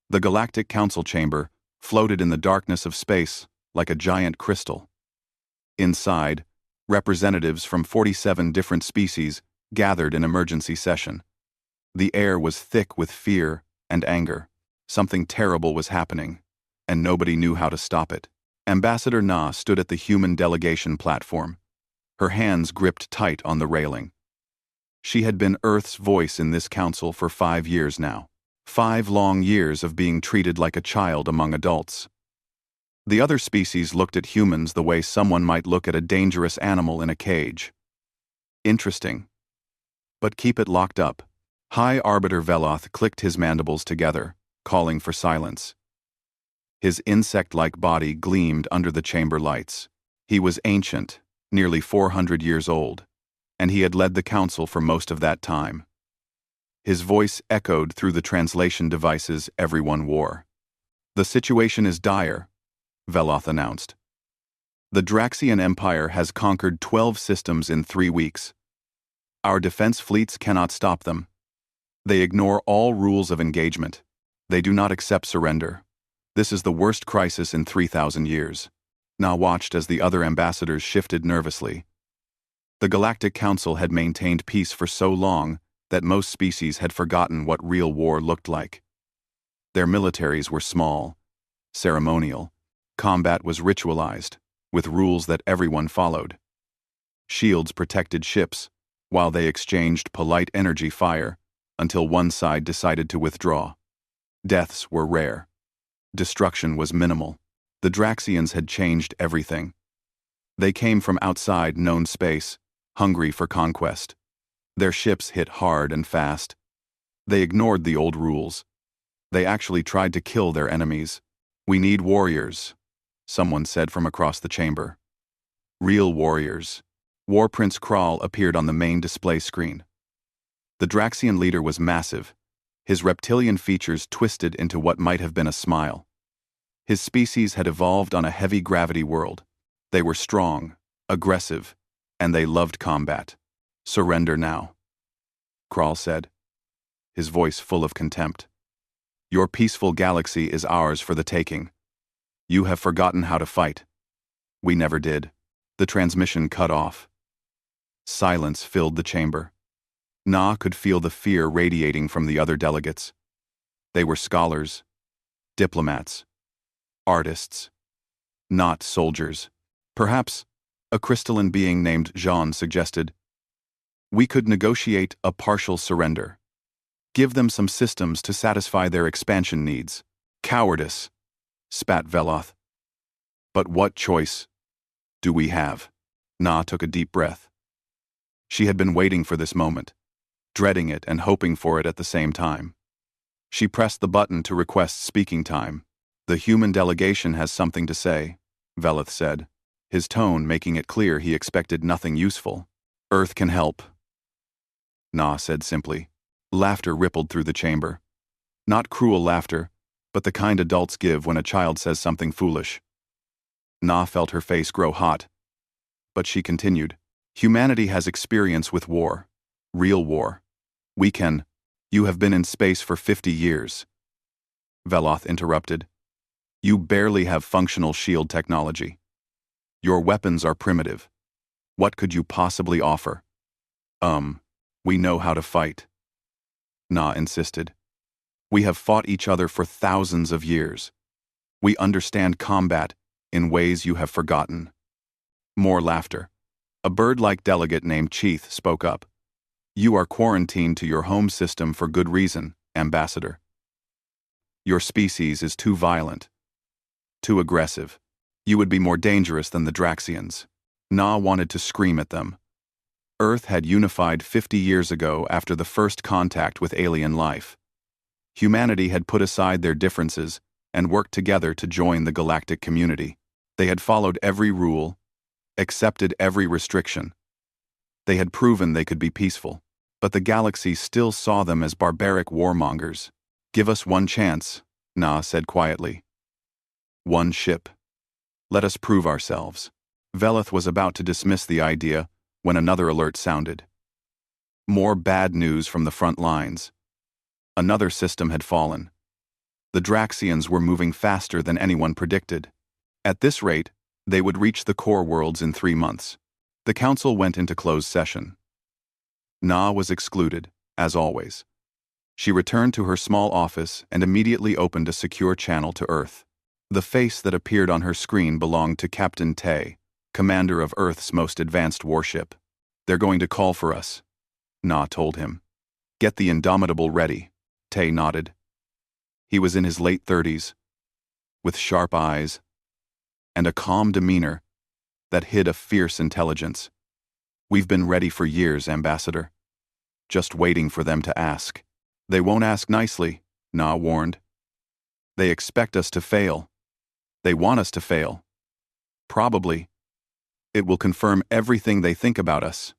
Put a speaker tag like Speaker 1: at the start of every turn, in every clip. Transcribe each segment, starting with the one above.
Speaker 1: The Galactic Council chamber floated in the darkness of space like a giant crystal. Inside, representatives from 47 different species gathered in emergency session. The air was thick with fear and anger. Something terrible was happening, and nobody knew how to stop it. Ambassador Na stood at the human delegation platform, her hands gripped tight on the railing. She had been Earth's voice in this council for 5 years now. 5 long years of being treated like a child among adults. The other species looked at humans the way someone might look at a dangerous animal in a cage. Interesting. But keep it locked up. High Arbiter Veloth clicked his mandibles together, calling for silence. His insect-like body gleamed under the chamber lights. He was ancient, nearly 400 years old, and he had led the council for most of that time. His voice echoed through the translation devices everyone wore. "The situation is dire," Veloth announced. "The Draxian Empire has conquered 12 systems in 3 weeks. Our defense fleets cannot stop them. They ignore all rules of engagement. They do not accept surrender. This is the worst crisis in 3,000 years." Na watched as the other ambassadors shifted nervously. The Galactic Council had maintained peace for so long that most species had forgotten what real war looked like. Their militaries were small, ceremonial. Combat was ritualized, with rules that everyone followed. Shields protected ships, while they exchanged polite energy fire until one side decided to withdraw. Deaths were rare. Destruction was minimal. The Draxians had changed everything. They came from outside known space, hungry for conquest. Their ships hit hard and fast. They ignored the old rules. They actually tried to kill their enemies. "We need warriors," someone said from across the chamber. "Real warriors." War Prince Kral appeared on the main display screen. The Draxian leader was massive, his reptilian features twisted into what might have been a smile. His species had evolved on a heavy gravity world. They were strong, aggressive, and they loved combat. "Surrender now," Kral said, his voice full of contempt. "Your peaceful galaxy is ours for the taking. You have forgotten how to fight." "We never did." The transmission cut off. Silence filled the chamber. Na could feel the fear radiating from the other delegates. They were scholars, diplomats, artists, not soldiers. Perhaps, a crystalline being named Jean suggested, "We could negotiate a partial surrender. Give them some systems to satisfy their expansion needs." "Cowardice," spat Veloth. "But what choice do we have?" Na took a deep breath. She had been waiting for this moment, dreading it and hoping for it at the same time. She pressed the button to request speaking time. "The human delegation has something to say," Veloth said, his tone making it clear he expected nothing useful. "Earth can help," Na said simply. Laughter rippled through the chamber. Not cruel laughter, but the kind adults give when a child says something foolish. Na felt her face grow hot, but she continued. "Humanity has experience with war. Real war. We can. You have been in space for 50 years. Veloth interrupted. "You barely have functional shield technology. Your weapons are primitive. What could you possibly offer?" We know how to fight," Na insisted. "We have fought each other for thousands of years. We understand combat in ways you have forgotten." More laughter. A bird-like delegate named Cheeth spoke up. "You are quarantined to your home system for good reason, Ambassador. Your species is too violent, too aggressive. You would be more dangerous than the Draxians." Na wanted to scream at them. Earth had unified 50 years ago after the first contact with alien life. Humanity had put aside their differences and worked together to join the galactic community. They had followed every rule, accepted every restriction. They had proven they could be peaceful, but the galaxy still saw them as barbaric warmongers. "Give us one chance," Na said quietly. "One ship. Let us prove ourselves." Veloth was about to dismiss the idea when another alert sounded. More bad news from the front lines. Another system had fallen. The Draxians were moving faster than anyone predicted. At this rate, they would reach the core worlds in 3 months. The council went into closed session. Na was excluded, as always. She returned to her small office and immediately opened a secure channel to Earth. The face that appeared on her screen belonged to Captain Tay, commander of Earth's most advanced warship. "They're going to call for us," Na told him. "Get the Indomitable ready," Tay nodded. He was in his late 30s, with sharp eyes and a calm demeanor that hid a fierce intelligence. "We've been ready for years, Ambassador. Just waiting for them to ask." "They won't ask nicely," Na warned. "They expect us to fail. They want us to fail. Probably. It will confirm everything they think about us.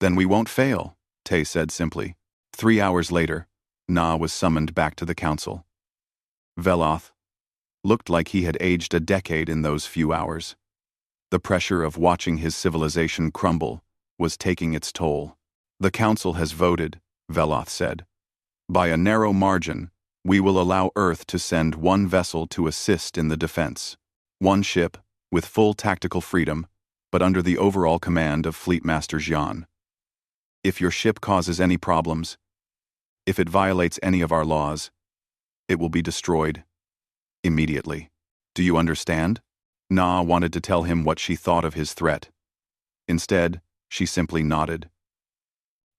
Speaker 1: Then we won't fail," Tay said simply. 3 hours later, Na was summoned back to the council. Veloth looked like he had aged a decade in those few hours. The pressure of watching his civilization crumble was taking its toll. "The council has voted," Veloth said. "By a narrow margin, we will allow Earth to send 1 vessel to assist in the defense. 1 ship, with full tactical freedom, but under the overall command of Fleet Master Jean. If your ship causes any problems, if it violates any of our laws, it will be destroyed. Immediately. Do you understand?" Na wanted to tell him what she thought of his threat. Instead, she simply nodded.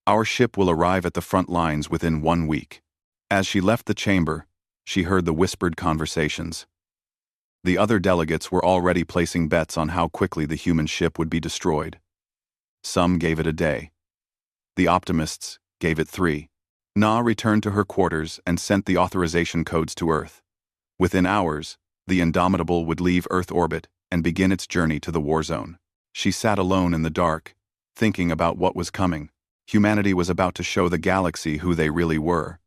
Speaker 1: "Our ship will arrive at the front lines within 1 week." As she left the chamber, she heard the whispered conversations. The other delegates were already placing bets on how quickly the human ship would be destroyed. Some gave it a day. The optimists gave it 3. Na returned to her quarters and sent the authorization codes to Earth. Within hours, the Indomitable would leave Earth orbit and begin its journey to the war zone. She sat alone in the dark, thinking about what was coming. Humanity was about to show the galaxy who they really were.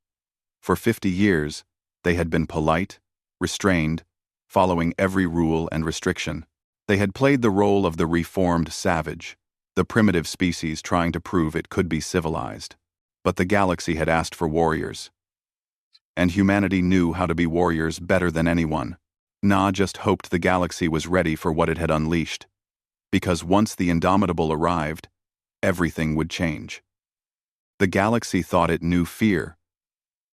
Speaker 1: For 50 years, they had been polite, restrained, following every rule and restriction. They had played the role of the reformed savage, the primitive species trying to prove it could be civilized. But the galaxy had asked for warriors. And humanity knew how to be warriors better than anyone. Na just hoped the galaxy was ready for what it had unleashed. Because once the Indomitable arrived, everything would change. The galaxy thought it knew fear.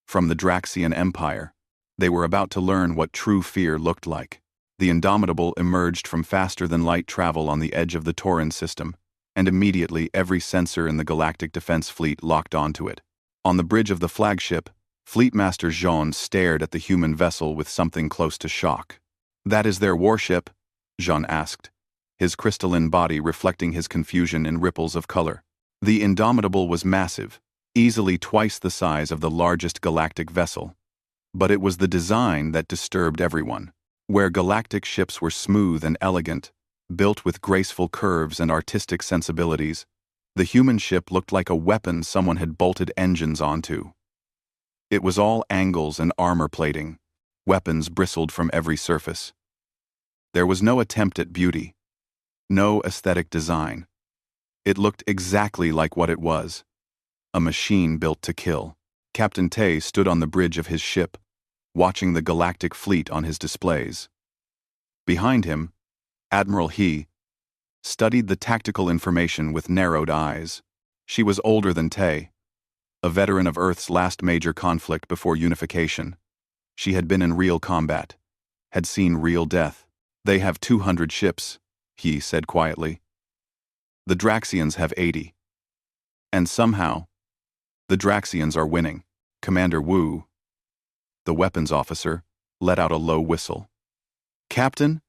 Speaker 1: From the Draxian Empire, they were about to learn what true fear looked like. The Indomitable emerged from faster-than-light travel on the edge of the Tauran system, and immediately every sensor in the Galactic Defense Fleet locked onto it. On the bridge of the flagship, Fleet Master Jean stared at the human vessel with something close to shock. "That is their warship?" Jean asked, his crystalline body reflecting his confusion in ripples of color. The Indomitable was massive, easily twice the size of the largest galactic vessel. But it was the design that disturbed everyone. Where galactic ships were smooth and elegant, built with graceful curves and artistic sensibilities, the human ship looked like a weapon someone had bolted engines onto. It was all angles and armor plating. Weapons bristled from every surface. There was no attempt at beauty, no aesthetic design. It looked exactly like what it was, a machine built to kill. Captain Tay stood on the bridge of his ship, watching the galactic fleet on his displays. Behind him, Admiral He studied the tactical information with narrowed eyes. She was older than Tay, a veteran of Earth's last major conflict before unification. She had been in real combat, had seen real death. "They have 200 ships," He said quietly. "The Draxians have 80. And somehow, the Draxians are winning." Commander Wu, the weapons officer, let out a low whistle. "Captain,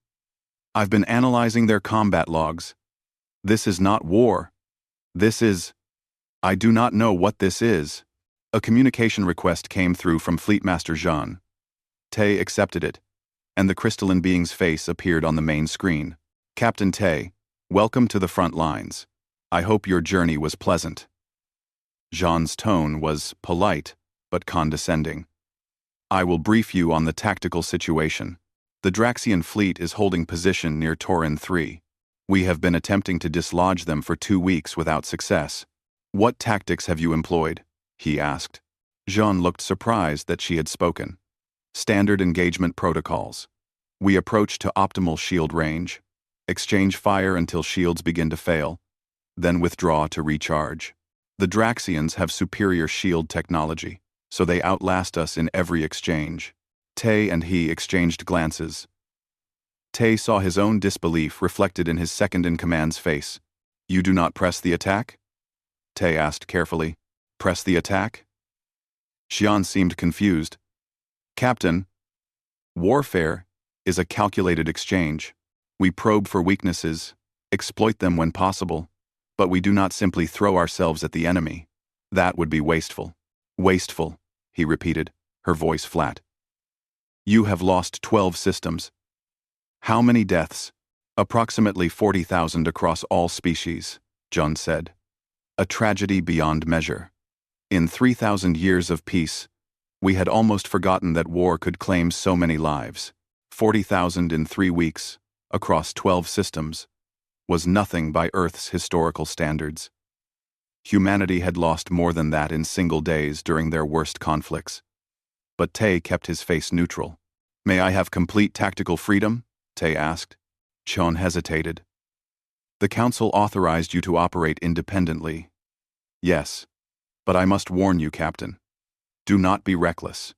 Speaker 1: I've been analyzing their combat logs. This is not war. This is... I do not know what this is." A communication request came through from Fleet Master Jean. Tay accepted it, and the crystalline being's face appeared on the main screen. "Captain Tay, welcome to the front lines. I hope your journey was pleasant." Jean's tone was polite, but condescending. "I will brief you on the tactical situation. The Draxian fleet is holding position near Tauran 3. We have been attempting to dislodge them for 2 weeks without success. What tactics have you employed?" He asked. Jean looked surprised that she had spoken. Standard engagement protocols. We approach to optimal shield range, exchange fire until shields begin to fail, then withdraw to recharge. The Draxians have superior shield technology, so they outlast us in every exchange. Tay and he exchanged glances. Tay saw his own disbelief reflected in his second-in-command's face. "You do not press the attack?" Tay asked carefully. "Press the attack?" Xian seemed confused. "Captain, warfare is a calculated exchange. We probe for weaknesses, exploit them when possible, but we do not simply throw ourselves at the enemy. That would be wasteful." "Wasteful," he repeated, her voice flat. "You have lost 12 systems. How many deaths?" "Approximately 40,000 across all species," John said. "A tragedy beyond measure. In 3,000 years of peace, we had almost forgotten that war could claim so many lives. 40,000 in 3 weeks, across 12 systems, was nothing by Earth's historical standards. Humanity had lost more than that in single days during their worst conflicts." But Tay kept his face neutral. "May I have complete tactical freedom?" Tay asked. Chon hesitated. "The Council authorized you to operate independently." "Yes, but I must warn you, Captain. Do not be reckless.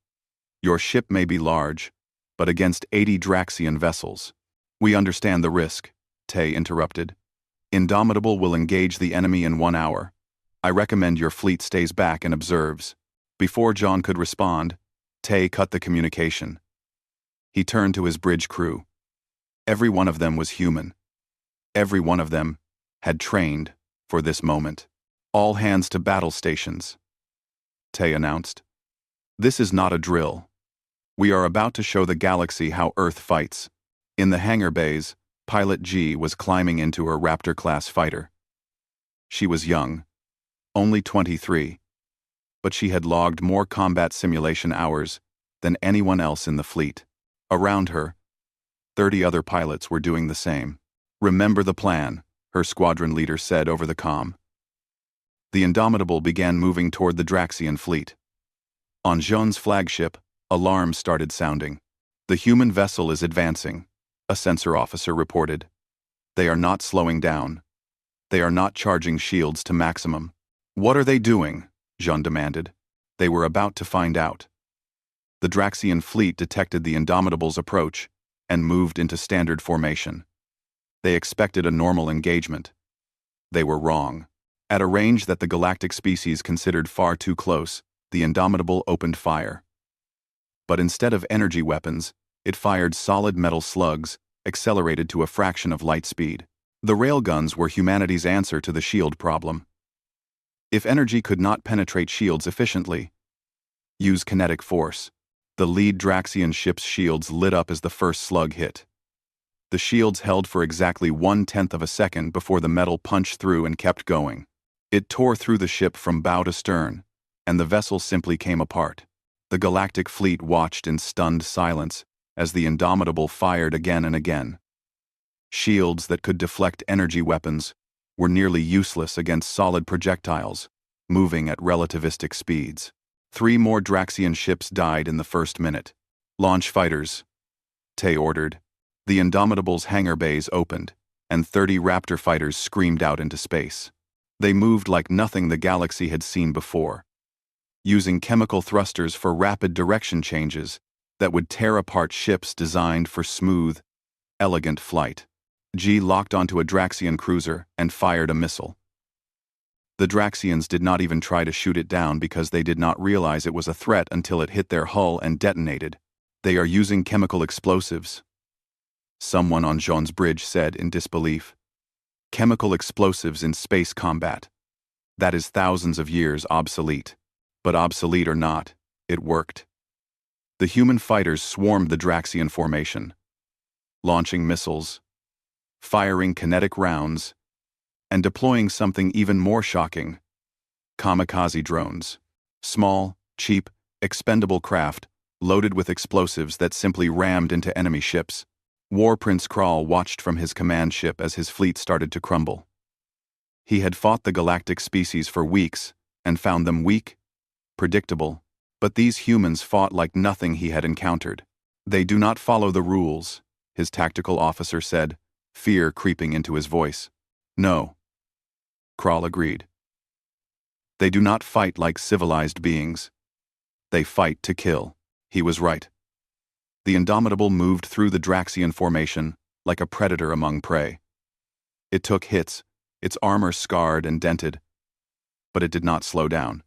Speaker 1: Your ship may be large, but against 80 Draxian vessels." "We understand the risk," Tay interrupted. "Indomitable will engage the enemy in 1 hour. I recommend your fleet stays back and observes." Before John could respond, Tay cut the communication. He turned to his bridge crew. Every one of them was human. Every one of them had trained for this moment. "All hands to battle stations," Tay announced. "This is not a drill. We are about to show the galaxy how Earth fights." In the hangar bays, Pilot G was climbing into her Raptor-class fighter. She was young, only 23, but she had logged more combat simulation hours than anyone else in the fleet. Around her, 30 other pilots were doing the same. "Remember the plan," her squadron leader said over the comm. The Indomitable began moving toward the Draxian fleet. On Jean's flagship, alarms started sounding. "The human vessel is advancing," a sensor officer reported. "They are not slowing down. They are not charging shields to maximum." "What are they doing?" Jean demanded. They were about to find out. The Draxian fleet detected the Indomitable's approach and moved into standard formation. They expected a normal engagement. They were wrong. At a range that the galactic species considered far too close, the Indomitable opened fire. But instead of energy weapons, it fired solid metal slugs, accelerated to a fraction of light speed. The railguns were humanity's answer to the shield problem. If energy could not penetrate shields efficiently, use kinetic force. The lead Draxian ship's shields lit up as the first slug hit. The shields held for exactly 1/10 of a second before the metal punched through and kept going. It tore through the ship from bow to stern, and the vessel simply came apart. The galactic fleet watched in stunned silence as the Indomitable fired again and again. Shields that could deflect energy weapons were nearly useless against solid projectiles, moving at relativistic speeds. 3 more Draxian ships died in the first minute. "Launch fighters," Tay ordered. The Indomitable's hangar bays opened, and 30 Raptor fighters screamed out into space. They moved like nothing the galaxy had seen before, using chemical thrusters for rapid direction changes that would tear apart ships designed for smooth, elegant flight. G locked onto a Draxian cruiser and fired a missile. The Draxians did not even try to shoot it down because they did not realize it was a threat until it hit their hull and detonated. "They are using chemical explosives," someone on Jean's bridge said in disbelief. "Chemical explosives in space combat. That is thousands of years obsolete." But obsolete or not, it worked. The human fighters swarmed the Draxian formation, launching missiles, firing kinetic rounds, and deploying something even more shocking: kamikaze drones. Small, cheap, expendable craft loaded with explosives that simply rammed into enemy ships. War Prince Kral watched from his command ship as his fleet started to crumble. He had fought the galactic species for weeks and found them weak, predictable, But these humans fought like nothing he had encountered. They do not follow the rules, his tactical officer said, fear creeping into his voice. No. Krall agreed. They do not fight like civilized beings. They fight to kill. He was right. The Indomitable moved through the Draxian formation like a predator among prey. It took hits, its armor scarred and dented, but it did not slow down.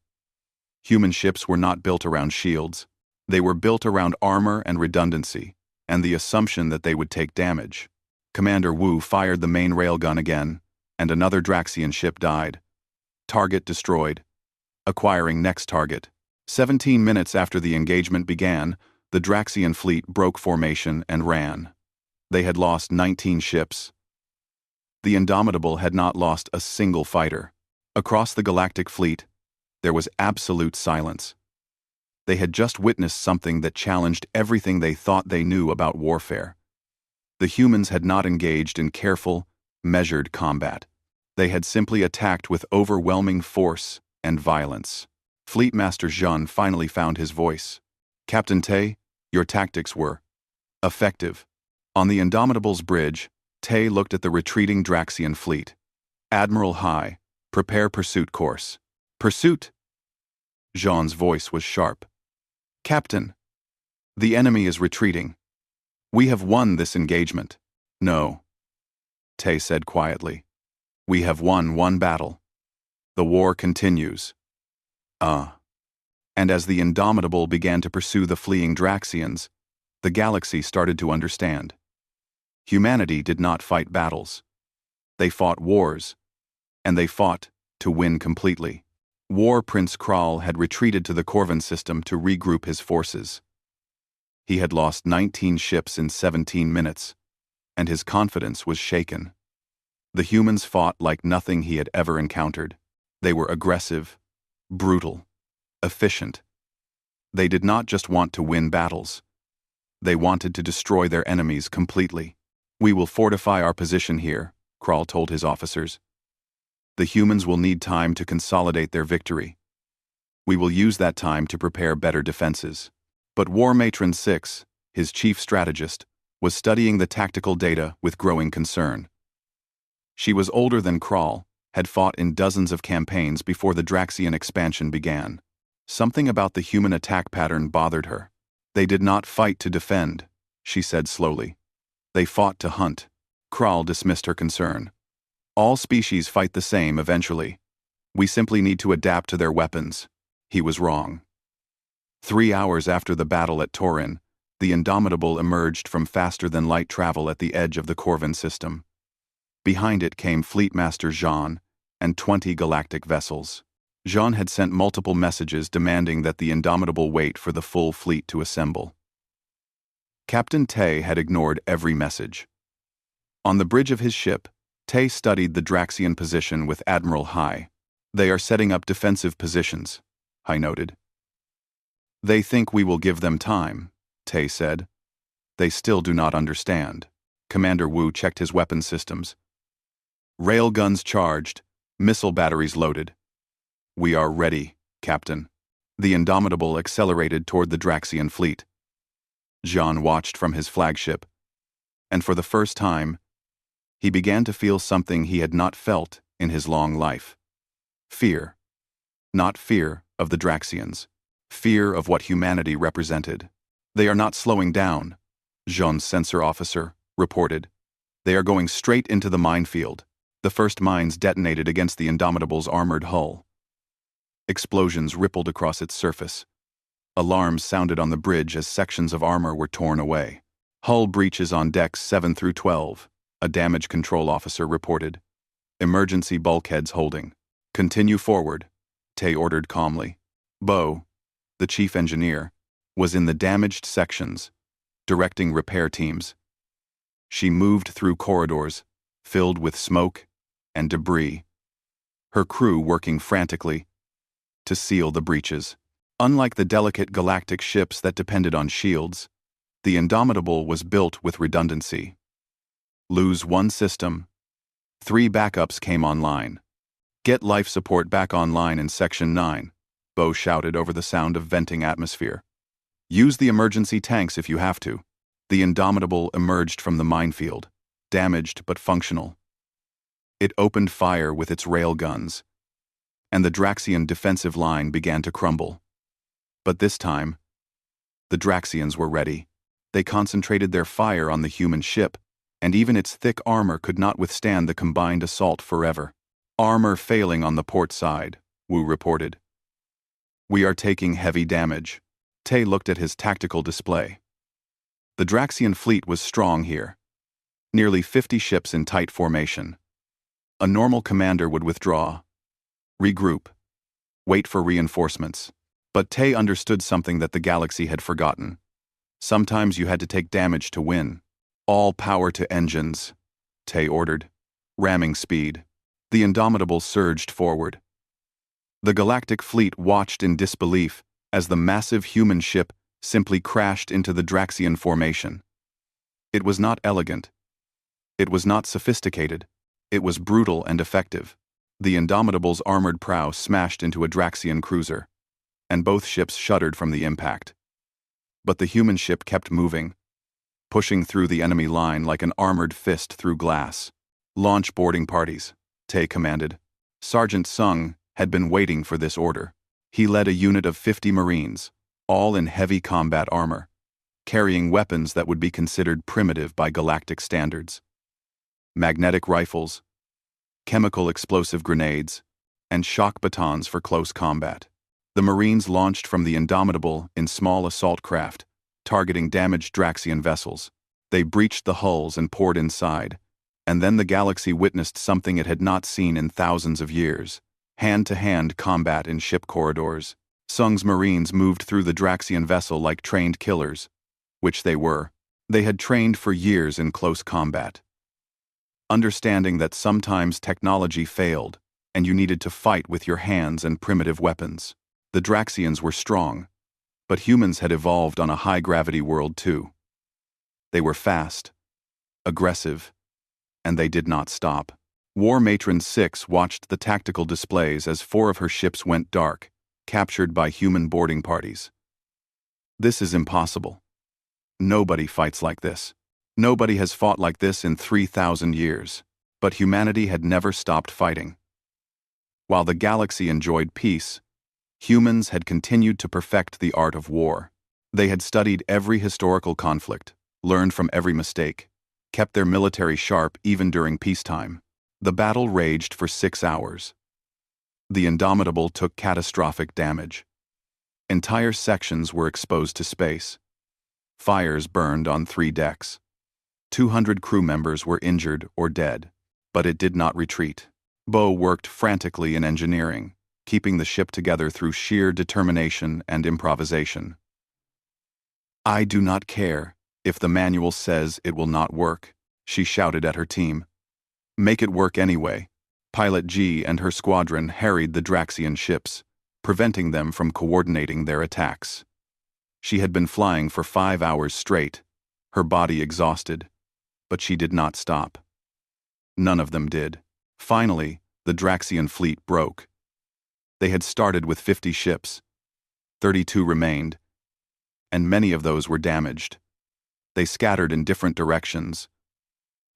Speaker 1: Human ships were not built around shields. They were built around armor and redundancy, and the assumption that they would take damage. Commander Wu fired the main railgun again, and another Draxian ship died. Target destroyed. Acquiring next target. 17 minutes after the engagement began, the Draxian fleet broke formation and ran. They had lost 19 ships. The Indomitable had not lost a single fighter. Across the galactic fleet, there was absolute silence. They had just witnessed something that challenged everything they thought they knew about warfare. The humans had not engaged in careful, measured combat. They had simply attacked with overwhelming force and violence. Fleet Master Jean finally found his voice. Captain Tay, your tactics were effective. On the Indomitable's bridge, Tay looked at the retreating Draxian fleet. Admiral High, prepare pursuit course. Pursuit! Jean's voice was sharp. Captain, the enemy is retreating. We have won this engagement. No, Tay said quietly. We have won one battle. The war continues. And as the Indomitable began to pursue the fleeing Draxians, the galaxy started to understand. Humanity did not fight battles. They fought wars, and they fought to win completely. War Prince Krall had retreated to the Corvin system to regroup his forces. He had lost 19 ships in 17 minutes, and his confidence was shaken. The humans fought like nothing he had ever encountered. They were aggressive, brutal, efficient. They did not just want to win battles. They wanted to destroy their enemies completely. We will fortify our position here, Krall told his officers. The humans will need time to consolidate their victory. We will use that time to prepare better defenses. But War Matron 6, his chief strategist, was studying the tactical data with growing concern. She was older than Krall, had fought in dozens of campaigns before the Draxian expansion began. Something about the human attack pattern bothered her. They did not fight to defend, she said slowly. They fought to hunt. Krall dismissed her concern. All species fight the same eventually. We simply need to adapt to their weapons. He was wrong. 3 hours after the battle at Torin, the Indomitable emerged from faster-than-light travel at the edge of the Corvin system. Behind it came Fleet Master Jean and 20 galactic vessels. Jean had sent multiple messages demanding that the Indomitable wait for the full fleet to assemble. Captain Tay had ignored every message. On the bridge of his ship, Tay studied the Draxian position with Admiral High. They are setting up defensive positions, High noted. They think we will give them time, Tay said. They still do not understand. Commander Wu checked his weapon systems. Railguns charged, missile batteries loaded. We are ready, Captain. The Indomitable accelerated toward the Draxian fleet. Jean watched from his flagship, and for the first time, he began to feel something he had not felt in his long life. Fear. Not fear of the Draxians. Fear of what humanity represented. They are not slowing down, Jean's sensor officer reported. They are going straight into the minefield. The first mines detonated against the Indomitable's armored hull. Explosions rippled across its surface. Alarms sounded on the bridge as sections of armor were torn away. Hull breaches on decks 7 through 12, a damage control officer reported. Emergency bulkheads holding. Continue forward, Tay ordered calmly. Bo, the chief engineer, was in the damaged sections, directing repair teams. She moved through corridors, filled with smoke and debris, her crew working frantically to seal the breaches. Unlike the delicate galactic ships that depended on shields, the Indomitable was built with redundancy. Lose one system, 3 backups came online. Get life support back online in Section 9, Bo shouted over the sound of venting atmosphere. Use the emergency tanks if you have to. The Indomitable emerged from the minefield, damaged but functional. It opened fire with its rail guns, and the Draxian defensive line began to crumble. But this time, the Draxians were ready. They concentrated their fire on the human ship, and even its thick armor could not withstand the combined assault forever. Armor failing on the port side, Wu reported. We are taking heavy damage. Tay looked at his tactical display. The Draxian fleet was strong here. Nearly 50 ships in tight formation. A normal commander would withdraw, regroup, wait for reinforcements. But Tay understood something that the galaxy had forgotten. Sometimes you had to take damage to win. All power to engines, Tay ordered. Ramming speed. The Indomitable surged forward. The Galactic fleet watched in disbelief as the massive human ship simply crashed into the Draxian formation. It was not elegant. It was not sophisticated. It was brutal and effective. The Indomitable's armored prow smashed into a Draxian cruiser, and both ships shuddered from the impact. But the human ship kept moving, pushing through the enemy line like an armored fist through glass. Launch boarding parties, Tay commanded. Sergeant Sung had been waiting for this order. He led a unit of 50 Marines, all in heavy combat armor, carrying weapons that would be considered primitive by galactic standards. Magnetic rifles, chemical explosive grenades, and shock batons for close combat. The Marines launched from the Indomitable in small assault craft, targeting damaged Draxian vessels. They breached the hulls and poured inside, and then the galaxy witnessed something it had not seen in thousands of years. Hand-to-hand combat in ship corridors. Sung's Marines moved through the Draxian vessel like trained killers, which they were. They had trained for years in close combat. Understanding that sometimes technology failed, and you needed to fight with your hands and primitive weapons. The Draxians were strong, but humans had evolved on a high-gravity world too. They were fast, aggressive, and they did not stop. War Matron 6 watched the tactical displays as 4 of her ships went dark, captured by human boarding parties. This is impossible. Nobody fights like this. Nobody has fought like this in 3,000 years. But humanity had never stopped fighting. While the galaxy enjoyed peace, humans had continued to perfect the art of war. They had studied every historical conflict, learned from every mistake, kept their military sharp even during peacetime. The battle raged for 6 hours. The Indomitable took catastrophic damage. Entire sections were exposed to space. Fires burned on 3 decks. 200 crew members were injured or dead, but it did not retreat. Bo worked frantically in engineering, keeping the ship together through sheer determination and improvisation. I do not care if the manual says it will not work, she shouted at her team. Make it work anyway. Pilot G and her squadron harried the Draxian ships, preventing them from coordinating their attacks. She had been flying for 5 hours straight, her body exhausted, but she did not stop. None of them did. Finally, the Draxian fleet broke. They had started with 50 ships. 32 remained, and many of those were damaged. They scattered in different directions,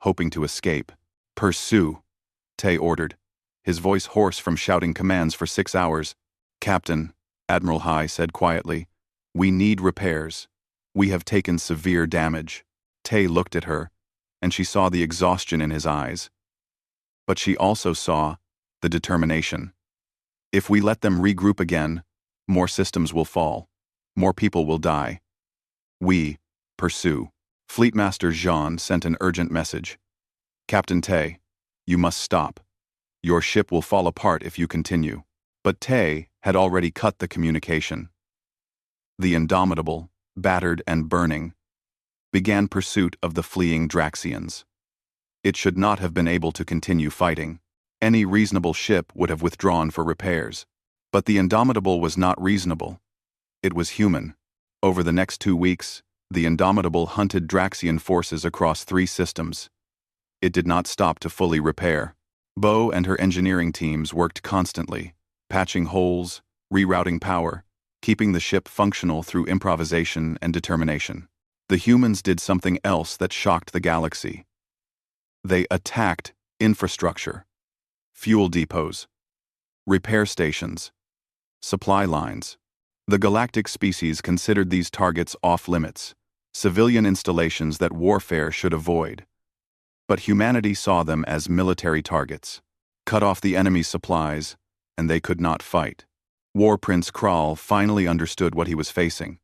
Speaker 1: hoping to escape. Pursue, Tay ordered, his voice hoarse from shouting commands for 6 hours. Captain, Admiral Hai said quietly, we need repairs. We have taken severe damage. Tay looked at her, and she saw the exhaustion in his eyes. But she also saw the determination. If we let them regroup again, more systems will fall. More people will die. We pursue. Fleetmaster Jean sent an urgent message. Captain Tay, you must stop. Your ship will fall apart if you continue. But Tay had already cut the communication. The Indomitable, battered and burning, began pursuit of the fleeing Draxians. It should not have been able to continue fighting. Any reasonable ship would have withdrawn for repairs. But the Indomitable was not reasonable. It was human. Over the next 2 weeks, the Indomitable hunted Draxian forces across 3 systems. It did not stop to fully repair. Bo and her engineering teams worked constantly, patching holes, rerouting power, keeping the ship functional through improvisation and determination. The humans did something else that shocked the galaxy. They attacked infrastructure, fuel depots, repair stations, supply lines. The galactic species considered these targets off-limits, civilian installations that warfare should avoid. But humanity saw them as military targets. Cut off the enemy's supplies, and they could not fight. War Prince Kral finally understood what he was facing.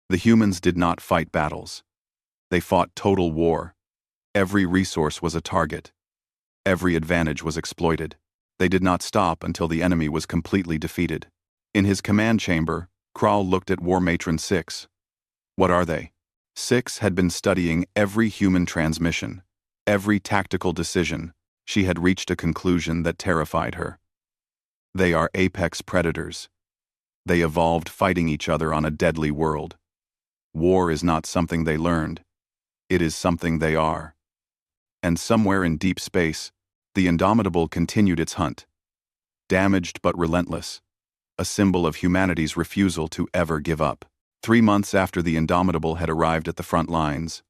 Speaker 1: The humans did not fight battles. They fought total war. Every resource was a target. Every advantage was exploited. They did not stop until the enemy was completely defeated. In his command chamber, Kral looked at War Matron 6. What are they? 6 had been studying every human transmission, every tactical decision. She had reached a conclusion that terrified her. They are apex predators. They evolved fighting each other on a deadly world. War is not something they learned. It is something they are. And somewhere in deep space, the Indomitable continued its hunt. Damaged but relentless, a symbol of humanity's refusal to ever give up. 3 months after the Indomitable had arrived at the front lines,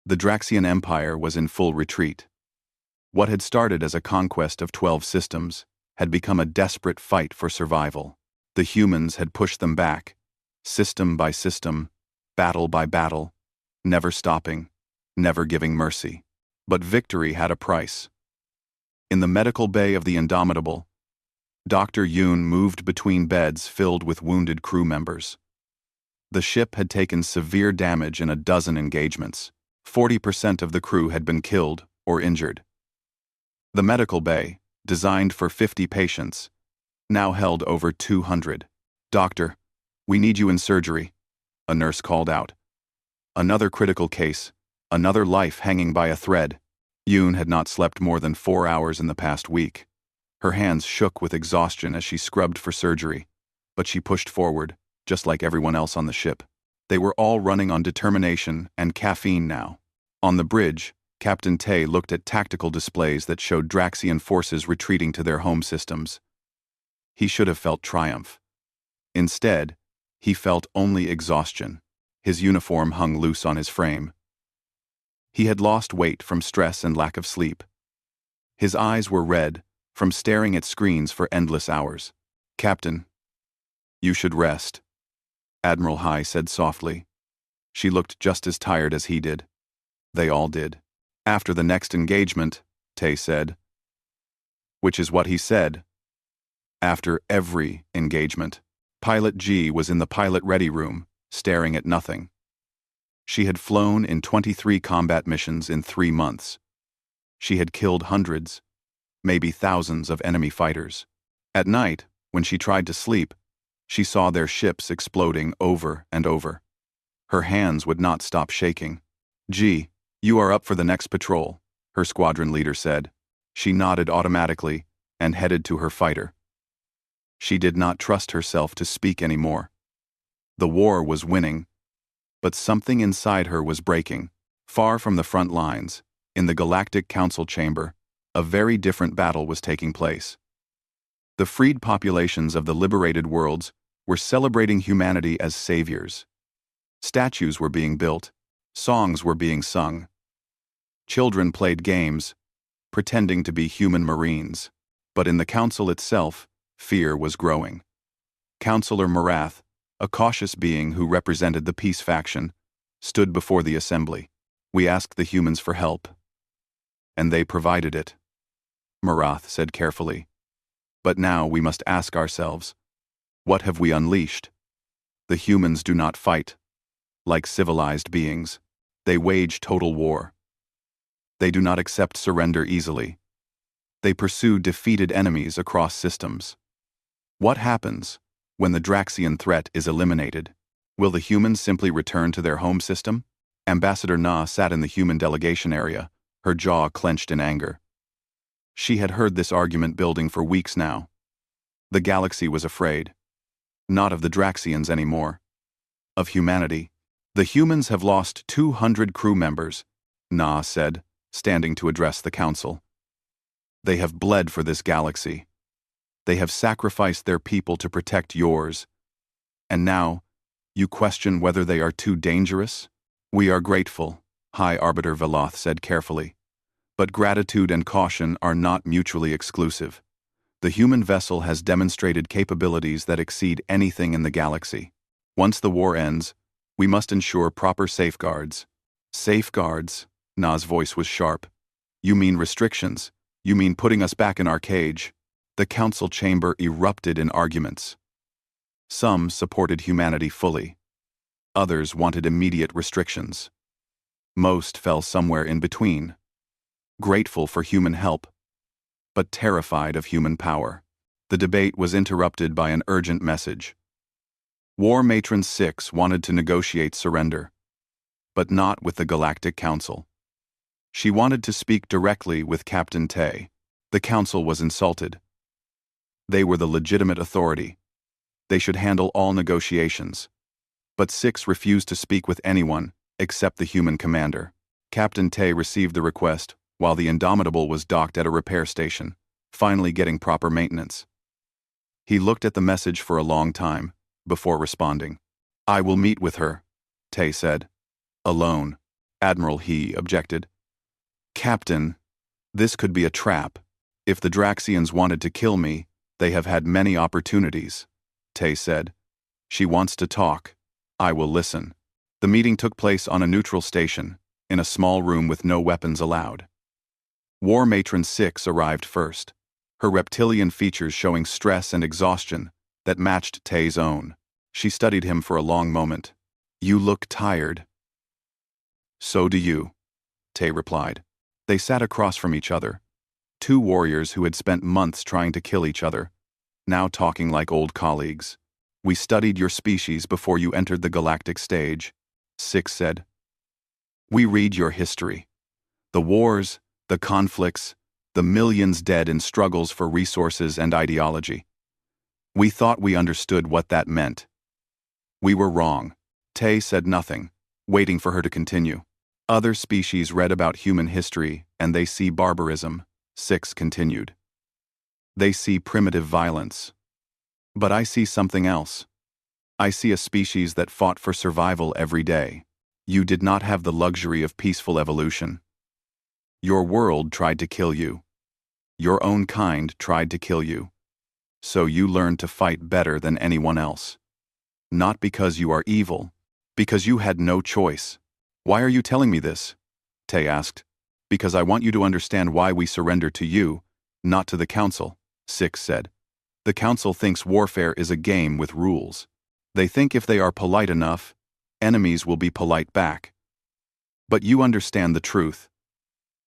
Speaker 1: the Draxian Empire was in full retreat. What had started as a conquest of 12 systems had become a desperate fight for survival. The humans had pushed them back, system by system, battle by battle, never stopping, never giving mercy. But victory had a price. In the medical bay of the Indomitable, Dr. Yoon moved between beds filled with wounded crew members. The ship had taken severe damage in a dozen engagements. 40% of the crew had been killed or injured. The medical bay, designed for 50 patients, now held over 200. "Doctor, we need you in surgery," a nurse called out. Another critical case, another life hanging by a thread. Yoon had not slept more than 4 hours in the past week. Her hands shook with exhaustion as she scrubbed for surgery, but she pushed forward, just like everyone else on the ship. They were all running on determination and caffeine now. On the bridge, Captain Tay looked at tactical displays that showed Draxian forces retreating to their home systems. He should have felt triumph. Instead, he felt only exhaustion. His uniform hung loose on his frame. He had lost weight from stress and lack of sleep. His eyes were red from staring at screens for endless hours. "Captain, you should rest," Admiral Hai said softly. She looked just as tired as he did. They all did. "After the next engagement," Tay said. Which is what he said. After every engagement. Pilot G was in the pilot ready room, staring at nothing. She had flown in 23 combat missions in 3 months. She had killed hundreds, maybe thousands of enemy fighters. At night, when she tried to sleep, she saw their ships exploding over and over. Her hands would not stop shaking. "G, you are up for the next patrol," her squadron leader said. She nodded automatically and headed to her fighter. She did not trust herself to speak anymore. The war was winning, but something inside her was breaking. Far from the front lines, in the Galactic Council chamber, a very different battle was taking place. The freed populations of the liberated worlds were celebrating humanity as saviors. Statues were being built, songs were being sung. Children played games, pretending to be human marines. But in the council itself, fear was growing. Councillor Marath, a cautious being who represented the peace faction, stood before the assembly. "We asked the humans for help, and they provided it," Marath said carefully. "But now we must ask ourselves, what have we unleashed? The humans do not fight like civilized beings. They wage total war. They do not accept surrender easily. They pursue defeated enemies across systems. What happens when the Draxian threat is eliminated? Will the humans simply return to their home system?" Ambassador Na sat in the human delegation area, her jaw clenched in anger. She had heard this argument building for weeks now. The galaxy was afraid. Not of the Draxians anymore. Of humanity. "The humans have lost 200 crew members," Na said, standing to address the council. "They have bled for this galaxy. They have sacrificed their people to protect yours. And now, you question whether they are too dangerous? We are grateful, High Arbiter Veloth said carefully. But gratitude and caution are not mutually exclusive. The human vessel has demonstrated capabilities that exceed anything in the galaxy. Once the war ends, we must ensure proper safeguards. Safeguards? Na's voice was sharp. You mean restrictions? You mean putting us back in our cage? The council chamber erupted in arguments. Some supported humanity fully. Others wanted immediate restrictions. Most fell somewhere in between, grateful for human help, but terrified of human power. The debate was interrupted by an urgent message. War Matron 6 wanted to negotiate surrender, but not with the Galactic Council. She wanted to speak directly with Captain Tay. The council was insulted. They were the legitimate authority. They should handle all negotiations. But 6 refused to speak with anyone except the human commander. Captain Tay received the request while the Indomitable was docked at a repair station, finally getting proper maintenance. He looked at the message for a long time before responding. I will meet with her, Tay said. Alone, Admiral He objected. Captain, this could be a trap. If the Draxians wanted to kill me, they have had many opportunities, Tay said. She wants to talk. I will listen. The meeting took place on a neutral station, in a small room with no weapons allowed. War Matron 6 arrived first, her reptilian features showing stress and exhaustion that matched Tay's own. She studied him for a long moment. You look tired. So do you, Tay replied. They sat across from each other, two warriors who had spent months trying to kill each other, now talking like old colleagues. We studied your species before you entered the galactic stage, 6 said. We read your history. The wars, the conflicts, the millions dead in struggles for resources and ideology. We thought we understood what that meant. We were wrong. Tay said nothing, waiting for her to continue. Other species read about human history and they see barbarism, 6 continued. They see primitive violence. But I see something else. I see a species that fought for survival every day. You did not have the luxury of peaceful evolution. Your world tried to kill you. Your own kind tried to kill you. So you learned to fight better than anyone else. Not because you are evil, because you had no choice. Why are you telling me this? Tay asked. Because I want you to understand why we surrender to you, not to the Council, 6 said. The Council thinks warfare is a game with rules. They think if they are polite enough, enemies will be polite back. But you understand the truth.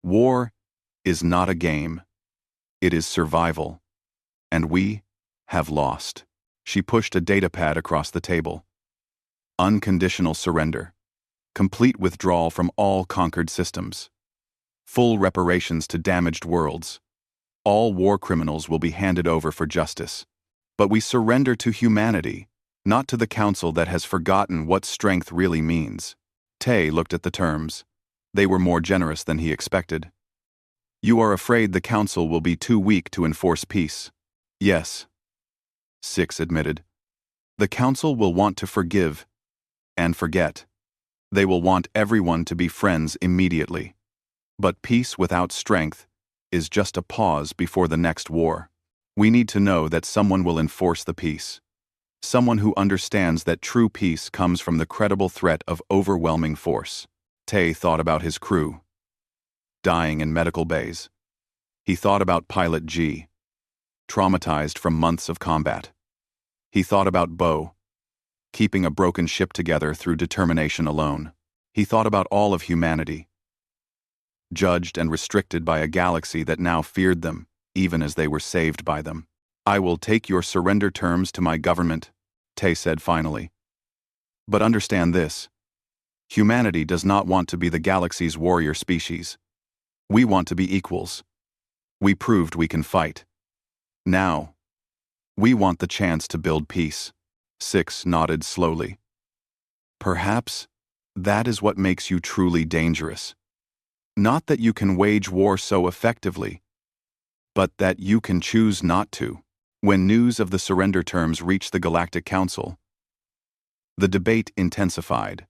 Speaker 1: War is not a game. It is survival. And we have lost. She pushed a datapad across the table. Unconditional surrender. Complete withdrawal from all conquered systems. Full reparations to damaged worlds. All war criminals will be handed over for justice. But we surrender to humanity, not to the Council that has forgotten what strength really means. Tay looked at the terms. They were more generous than he expected. You are afraid the Council will be too weak to enforce peace. Yes, 6 admitted. The Council will want to forgive and forget. They will want everyone to be friends immediately. But peace without strength is just a pause before the next war. We need to know that someone will enforce the peace. Someone who understands that true peace comes from the credible threat of overwhelming force. Tay thought about his crew, dying in medical bays. He thought about Pilot G, traumatized from months of combat. He thought about Bo, keeping a broken ship together through determination alone. He thought about all of humanity, judged and restricted by a galaxy that now feared them, even as they were saved by them. I will take your surrender terms to my government, Tay said finally. But understand this. Humanity does not want to be the galaxy's warrior species. We want to be equals. We proved we can fight. Now, we want the chance to build peace. 6 nodded slowly. Perhaps that is what makes you truly dangerous. Not that you can wage war so effectively, but that you can choose not to. When news of the surrender terms reached the Galactic Council, the debate intensified.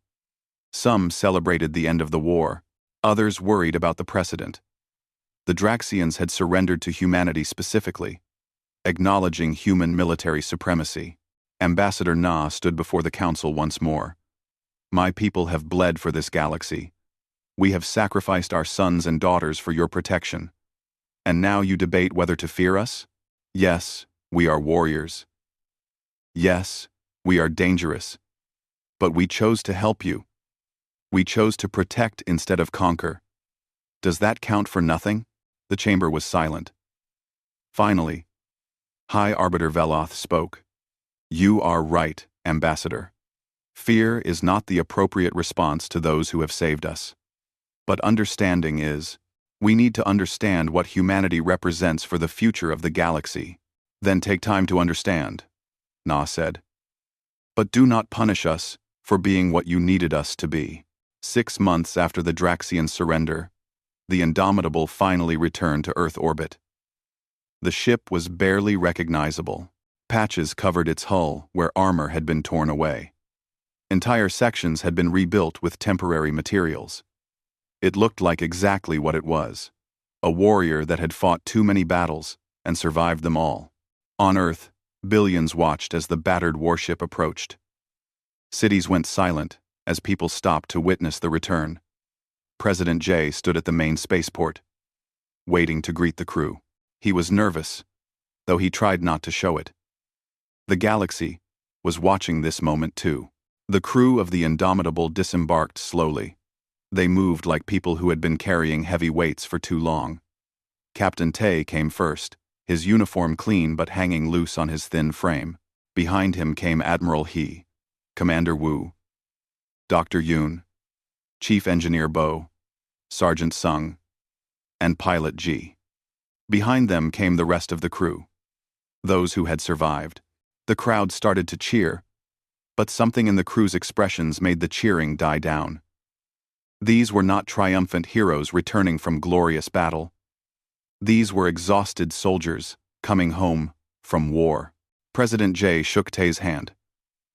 Speaker 1: Some celebrated the end of the war, others worried about the precedent. The Draxians had surrendered to humanity specifically, acknowledging human military supremacy. Ambassador Na stood before the council once more. My people have bled for this galaxy. We have sacrificed our sons and daughters for your protection. And now you debate whether to fear us? Yes, we are warriors. Yes, we are dangerous. But we chose to help you. We chose to protect instead of conquer. Does that count for nothing? The chamber was silent. Finally, High Arbiter Veloth spoke. You are right, Ambassador. Fear is not the appropriate response to those who have saved us. But understanding is. We need to understand what humanity represents for the future of the galaxy. Then take time to understand, Na said. But do not punish us for being what you needed us to be. 6 months after the Draxian surrender, the Indomitable finally returned to Earth orbit. The ship was barely recognizable. Patches covered its hull where armor had been torn away. Entire sections had been rebuilt with temporary materials. It looked like exactly what it was, a warrior that had fought too many battles and survived them all. On Earth, billions watched as the battered warship approached. Cities went silent as people stopped to witness the return. President J stood at the main spaceport, waiting to greet the crew. He was nervous, though he tried not to show it. The galaxy was watching this moment too. The crew of the Indomitable disembarked slowly. They moved like people who had been carrying heavy weights for too long. Captain Tay came first, his uniform clean but hanging loose on his thin frame. Behind him came Admiral He, Commander Wu, Dr. Yoon, Chief Engineer Bo, Sergeant Sung, and Pilot Ji. Behind them came the rest of the crew, those who had survived. The crowd started to cheer, but something in the crew's expressions made the cheering die down. These were not triumphant heroes returning from glorious battle. These were exhausted soldiers coming home from war. President J shook Tay's hand.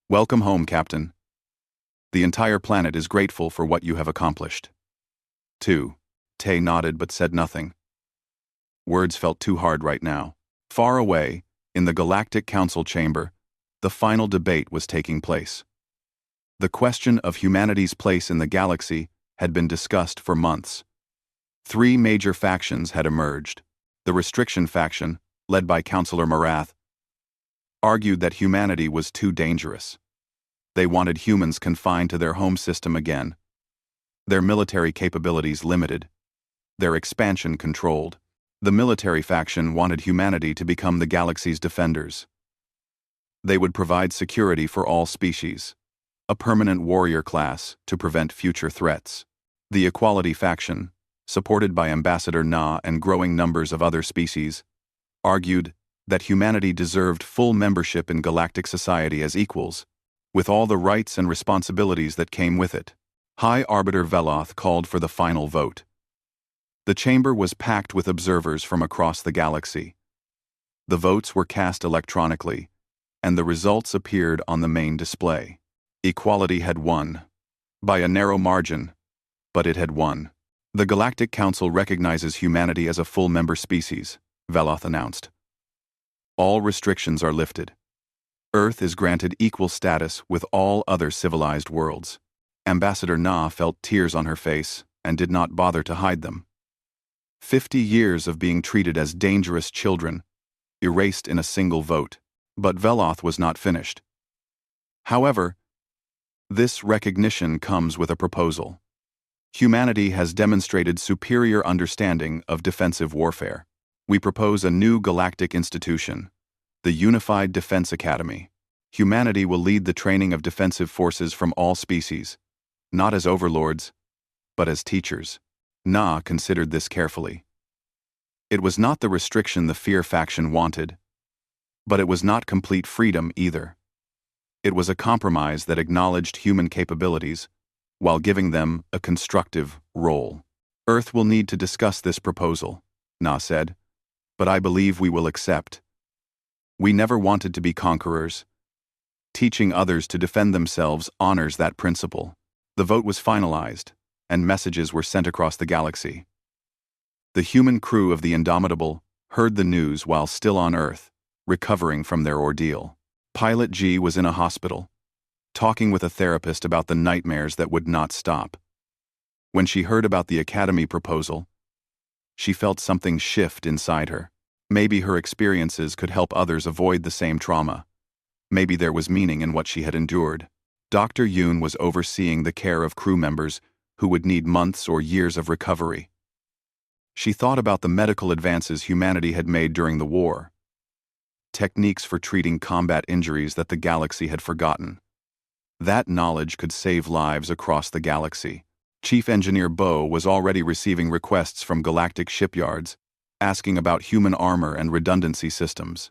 Speaker 1: Welcome home, Captain. The entire planet is grateful for what you have accomplished. 2. Tay nodded but said nothing. Words felt too hard right now. Far away, in the Galactic Council chamber, the final debate was taking place. The question of humanity's place in the galaxy had been discussed for months. 3 major factions had emerged. The Restriction faction, led by Councillor Marath, argued that humanity was too dangerous. They wanted humans confined to their home system again, their military capabilities limited, their expansion controlled. The Military faction wanted humanity to become the galaxy's defenders. They would provide security for all species, a permanent warrior class to prevent future threats. The Equality faction, supported by Ambassador Na and growing numbers of other species, argued that humanity deserved full membership in galactic society as equals, with all the rights and responsibilities that came with it. High Arbiter Veloth called for the final vote. The chamber was packed with observers from across the galaxy. The votes were cast electronically, and the results appeared on the main display. Equality had won, by a narrow margin, but it had won. The Galactic Council recognizes humanity as a full member species, Veloth announced. All restrictions are lifted. Earth is granted equal status with all other civilized worlds. Ambassador Na felt tears on her face and did not bother to hide them. 50 years of being treated as dangerous children, erased in a single vote. But Veloth was not finished. However, this recognition comes with a proposal. Humanity has demonstrated superior understanding of defensive warfare. We propose a new galactic institution, the Unified Defense Academy. Humanity will lead the training of defensive forces from all species, not as overlords, but as teachers. Na considered this carefully. It was not the restriction the Fear faction wanted, but it was not complete freedom either. It was a compromise that acknowledged human capabilities while giving them a constructive role. Earth will need to discuss this proposal, Na said, but I believe we will accept. We never wanted to be conquerors. Teaching others to defend themselves honors that principle. The vote was finalized, and messages were sent across the galaxy. The human crew of the Indomitable heard the news while still on Earth, recovering from their ordeal. Pilot G was in a hospital, talking with a therapist about the nightmares that would not stop. When she heard about the Academy proposal, she felt something shift inside her. Maybe her experiences could help others avoid the same trauma. Maybe there was meaning in what she had endured. Dr. Yoon was overseeing the care of crew members who would need months or years of recovery. She thought about the medical advances humanity had made during the war, techniques for treating combat injuries that the galaxy had forgotten. That knowledge could save lives across the galaxy. Chief Engineer Bo was already receiving requests from galactic shipyards, asking about human armor and redundancy systems.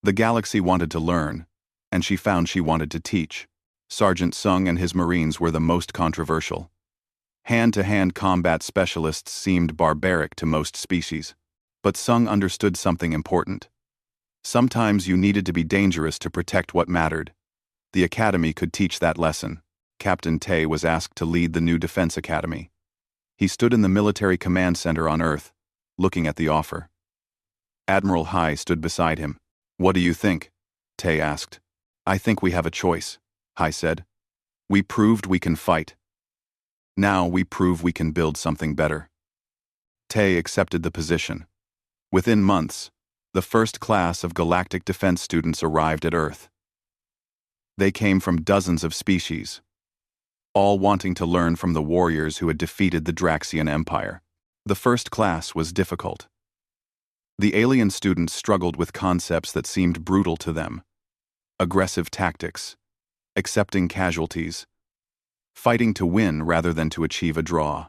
Speaker 1: The galaxy wanted to learn, and she found she wanted to teach. Sergeant Sung and his Marines were the most controversial. Hand-to-hand combat specialists seemed barbaric to most species, but Sung understood something important. Sometimes you needed to be dangerous to protect what mattered. The Academy could teach that lesson. Captain Tay was asked to lead the new Defense Academy. He stood in the military command center on Earth, looking at the offer. Admiral Hai stood beside him. "What do you think?" Tay asked. "I think we have a choice," Hai said. "We proved we can fight. Now we prove we can build something better." Tay accepted the position. Within months, the first class of galactic defense students arrived at Earth. They came from dozens of species, all wanting to learn from the warriors who had defeated the Draxian Empire. The first class was difficult. The alien students struggled with concepts that seemed brutal to them: aggressive tactics, accepting casualties, fighting to win rather than to achieve a draw.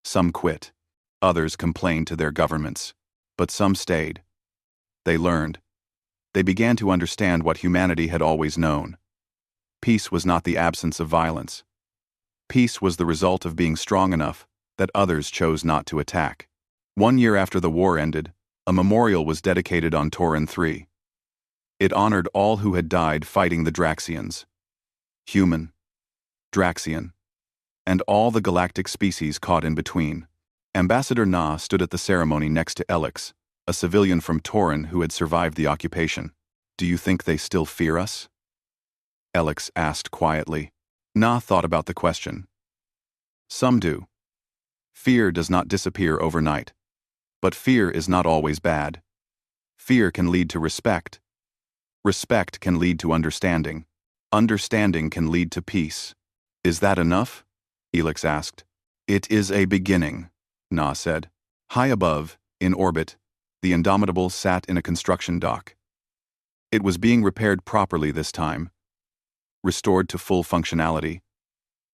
Speaker 1: Some quit. Others complained to their governments. But some stayed. They learned. They began to understand what humanity had always known. Peace was not the absence of violence. Peace was the result of being strong enough that others chose not to attack. 1 year after the war ended, a memorial was dedicated on Tauran 3. It honored all who had died fighting the Draxians. Human, Draxian, and all the galactic species caught in between. Ambassador Na stood at the ceremony next to Elix, a civilian from Tauran who had survived the occupation. "Do you think they still fear us?" Elix asked quietly. Na thought about the question. "Some do. Fear does not disappear overnight. But fear is not always bad. Fear can lead to respect. Respect can lead to understanding. Understanding can lead to peace." "Is that enough?" Elix asked. "It is a beginning," Na said. High above, in orbit, the Indomitable sat in a construction dock. It was being repaired properly this time, restored to full functionality.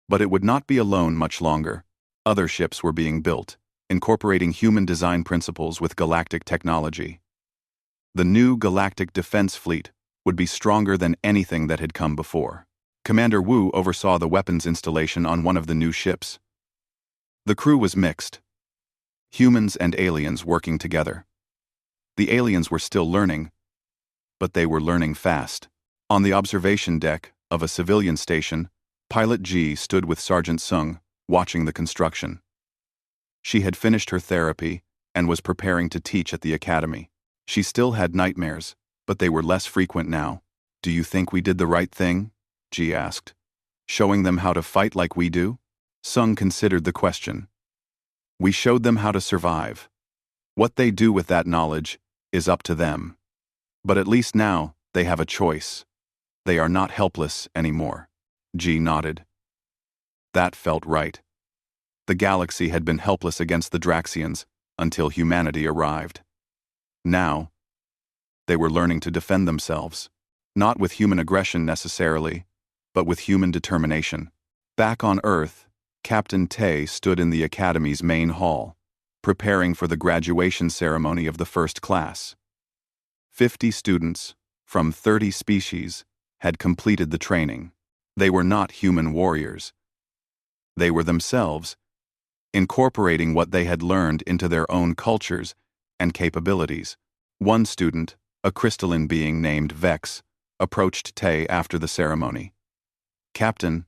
Speaker 1: But it would not be alone much longer. Other ships were being built, incorporating human design principles with galactic technology. The new galactic defense fleet would be stronger than anything that had come before. Commander Wu oversaw the weapons installation on one of the new ships. The crew was mixed. Humans and aliens working together. The aliens were still learning, but they were learning fast. On the observation deck of a civilian station, Pilot G stood with Sergeant Sung, watching the construction. She had finished her therapy and was preparing to teach at the academy. She still had nightmares, but they were less frequent now. "Do you think we did the right thing?" G asked. "Showing them how to fight like we do?" Sung considered the question. "We showed them how to survive. What they do with that knowledge is up to them. But at least now, they have a choice. They are not helpless anymore." G nodded. That felt right. The galaxy had been helpless against the Draxians until humanity arrived. Now, they were learning to defend themselves, not with human aggression necessarily, but with human determination. Back on Earth, Captain Tay stood in the Academy's main hall, preparing for the graduation ceremony of the first class. 50 students, from 30 species, had completed the training. They were not human warriors. They were themselves, incorporating what they had learned into their own cultures and capabilities. One student, A crystalline being named Vex approached Tay after the ceremony. "Captain,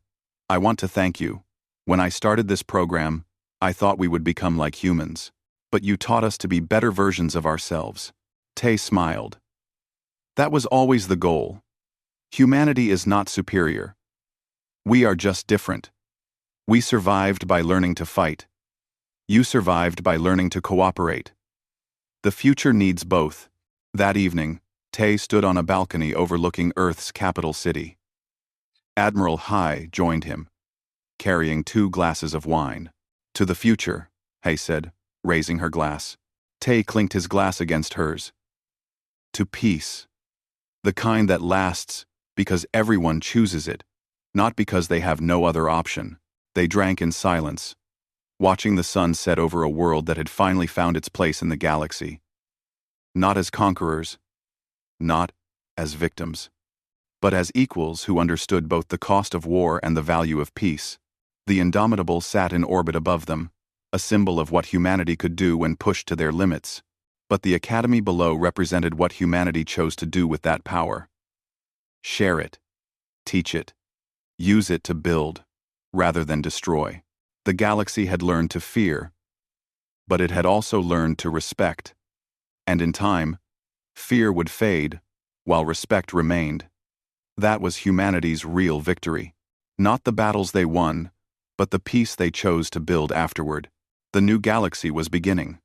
Speaker 1: I want to thank you. When I started this program, I thought we would become like humans, but you taught us to be better versions of ourselves." Tay smiled. "That was always the goal. Humanity is not superior. We are just different. We survived by learning to fight. You survived by learning to cooperate. The future needs both." That evening, Tay stood on a balcony overlooking Earth's capital city. Admiral Hai joined him, carrying 2 glasses of wine. "To the future," Hai said, raising her glass. Tay clinked his glass against hers. "To peace. The kind that lasts because everyone chooses it, not because they have no other option." They drank in silence, watching the sun set over a world that had finally found its place in the galaxy. Not as conquerors, not as victims, but as equals who understood both the cost of war and the value of peace. The Indomitable sat in orbit above them, a symbol of what humanity could do when pushed to their limits. But the Academy below represented what humanity chose to do with that power. Share it, teach it, use it to build, rather than destroy. The galaxy had learned to fear, but it had also learned to respect. And in time, fear would fade, while respect remained. That was humanity's real victory. Not the battles they won, but the peace they chose to build afterward. The new galaxy was beginning.